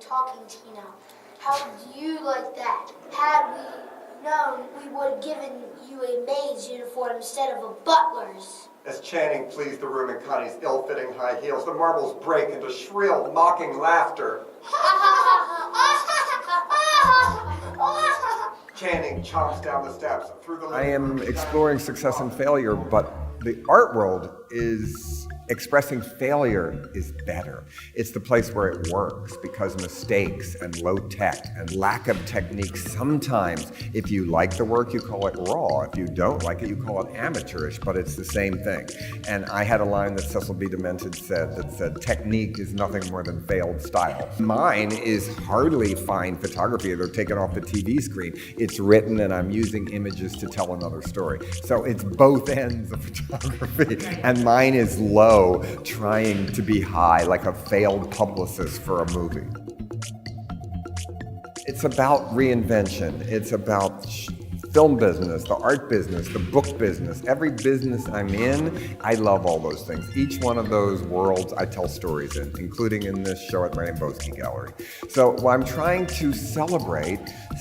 talking Tina. How do you like that? Had we known, we would have given you a maid's uniform instead of a butler's. As Channing flees the room in Connie's ill-fitting high heels, the marbles break into shrill, mocking laughter. Channing chomps down the steps through the... I am exploring success and failure, but the art world is expressing failure is better. It's the place where it works because mistakes and low tech and lack of technique, sometimes if you like the work, you call it raw. If you don't like it, you call it amateurish, but it's the same thing. And I had a line that Cecil B. Demented said, technique is nothing more than failed style. Mine is hardly fine photography. They're taken off the TV screen. It's written and I'm using images to tell another story. So it's both ends of photography. And mine is low, trying to be high, like a failed publicist for a movie. It's about reinvention. It's about film business, the art business, the book business, every business I'm in, I love all those things. Each one of those worlds I tell stories in, including in this show at Marianne Boesky Gallery. So I'm trying to celebrate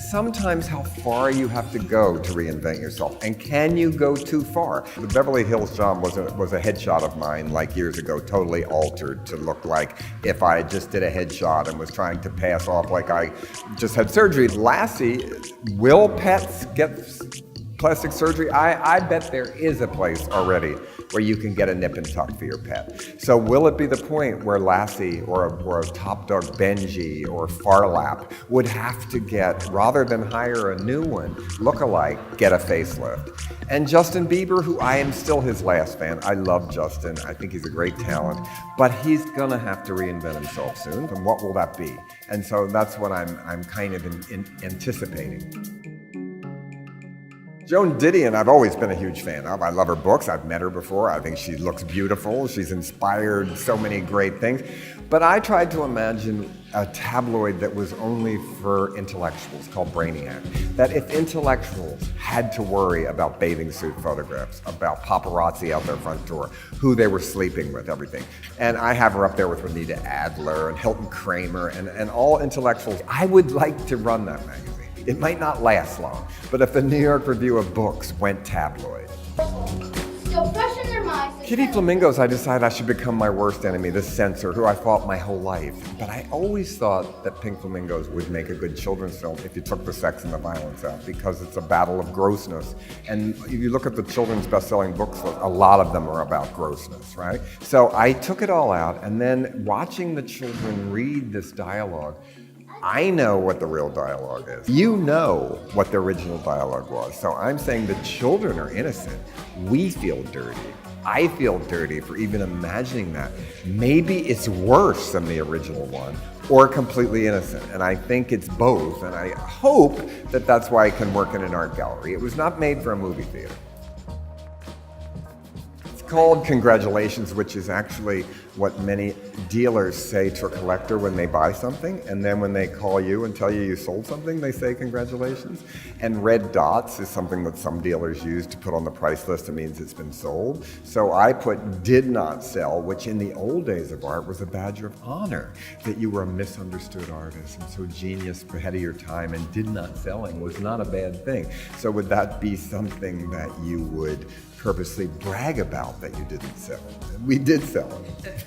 sometimes how far you have to go to reinvent yourself, and can you go too far? The Beverly Hills job was a headshot of mine like years ago, totally altered to look like if I just did a headshot and was trying to pass off like I just had surgery. Lassie, will pets get plastic surgery? I bet there is a place already where you can get a nip and tuck for your pet. So will it be the point where Lassie or a top dog Benji or Farlap would have to get, rather than hire a new one, look-alike, get a facelift? And Justin Bieber, who I am still his last fan. I love Justin. I think he's a great talent, but he's gonna have to reinvent himself soon. And what will that be? And so that's what I'm kind of anticipating. Joan Didion, I've always been a huge fan of. I love her books. I've met her before. I think she looks beautiful. She's inspired so many great things. But I tried to imagine a tabloid that was only for intellectuals called Brainiac. That if intellectuals had to worry about bathing suit photographs, about paparazzi out their front door, who they were sleeping with, everything. And I have her up there with Renita Adler and Hilton Kramer and all intellectuals. I would like to run that magazine. It might not last long, but if the New York Review of Books went tabloid. Still fresh in their minds. Kitty Flamingos, I decided I should become my worst enemy, this censor who I fought my whole life. But I always thought that Pink Flamingos would make a good children's film if you took the sex and the violence out, because it's a battle of grossness. And if you look at the children's best-selling books, a lot of them are about grossness, right? So I took it all out, and then watching the children read this dialogue, I know what the real dialogue is. You know what the original dialogue was. So I'm saying the children are innocent. We feel dirty. I feel dirty for even imagining that. Maybe it's worse than the original one or completely innocent. And I think it's both. And I hope that that's why it can work in an art gallery. It was not made for a movie theater. Called Congratulations, which is actually what many dealers say to a collector when they buy something, and then when they call you and tell you you sold something, they say congratulations. And red dots is something that some dealers use to put on the price list. It means it's been sold. So I put did not sell, which in the old days of art was a badge of honor, that you were a misunderstood artist and so genius ahead of your time, and did not selling was not a bad thing. So would that be something that you would purposely brag about that you didn't sell? We did sell it.